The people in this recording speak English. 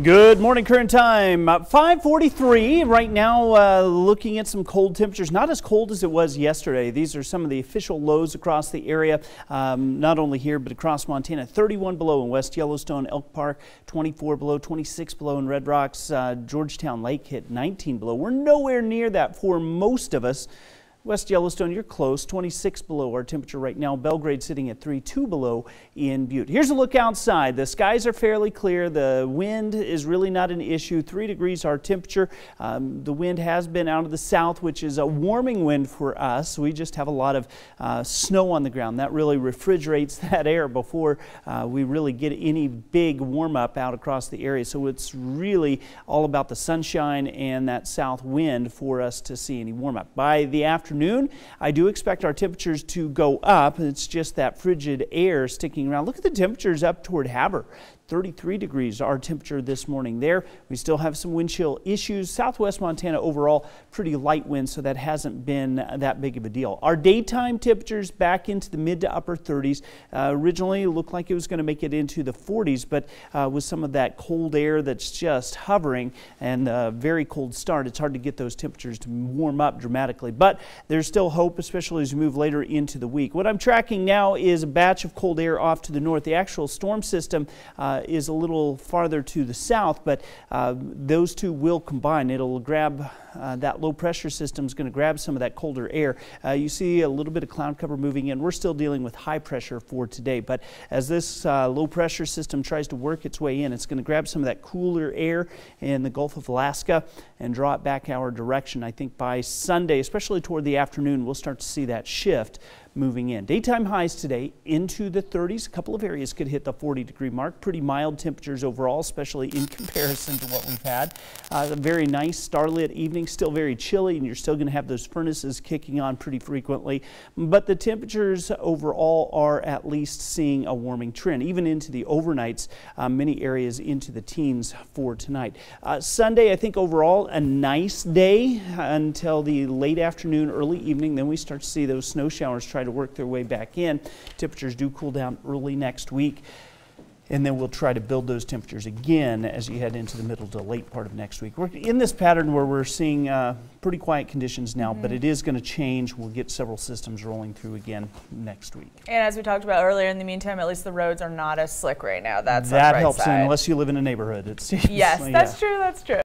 Good morning, current time 5:43 right now. Looking at some cold temperatures, not as cold as it was yesterday. These are some of the official lows across the area, not only here but across Montana. 31 below in West Yellowstone, Elk Park, 24 below, 26 below in Red Rocks. Georgetown Lake hit 19 below. We're nowhere near that for most of us. West Yellowstone, you're close, 26 below our temperature right now. Belgrade sitting at 32 below in Butte. Here's a look outside. The skies are fairly clear. The wind is really not an issue. 3 degrees our temperature. The wind has been out of the south, which is a warming wind for us. We just have a lot of snow on the ground. That really refrigerates that air before we really get any big warm up out across the area. So it's really all about the sunshine and that south wind for us to see any warm up. By the afternoon, I do expect our temperatures to go up. It's just that frigid air sticking around. Look at the temperatures up toward Havre. 33 degrees our temperature this morning there. We still have some wind chill issues. Southwest Montana overall pretty light winds, so that hasn't been that big of a deal. Our daytime temperatures back into the mid to upper 30s. Originally it looked like it was going to make it into the 40s, but with some of that cold air that's just hovering and a very cold start, it's hard to get those temperatures to warm up dramatically. But there's still hope, especially as we move later into the week. What I'm tracking now is a batch of cold air off to the north. The actual storm system is a little farther to the south, but those two will combine. It'll grab that low pressure system is going to grab some of that colder air. You see a little bit of cloud cover moving in. We're still dealing with high pressure for today, but as this low pressure system tries to work its way in, it's going to grab some of that cooler air in the Gulf of Alaska and draw it back our direction. I think by Sunday, especially toward the afternoon, we'll start to see that shift moving in. Daytime highs today into the 30s. A couple of areas could hit the 40-degree mark. Pretty mild temperatures overall, especially in comparison to what we've had. A very nice starlit evening, still very chilly, and you're still going to have those furnaces kicking on pretty frequently. But the temperatures overall are at least seeing a warming trend, even into the overnights, many areas into the teens for tonight. Sunday, I think overall a nice day until the late afternoon, early evening. Then we start to see those snow showers try to work their way back in. Temperatures do cool down early next week, and then we'll try to build those temperatures again as you head into the middle to late part of next week. We're in this pattern where we're seeing pretty quiet conditions now, but it is going to change. We'll get several systems rolling through again next week. And as we talked about earlier, in the meantime, at least the roads are not as slick right now. That's that on the helps right side. unless you live in a neighborhood. It seems. Yes, that's true. That's true.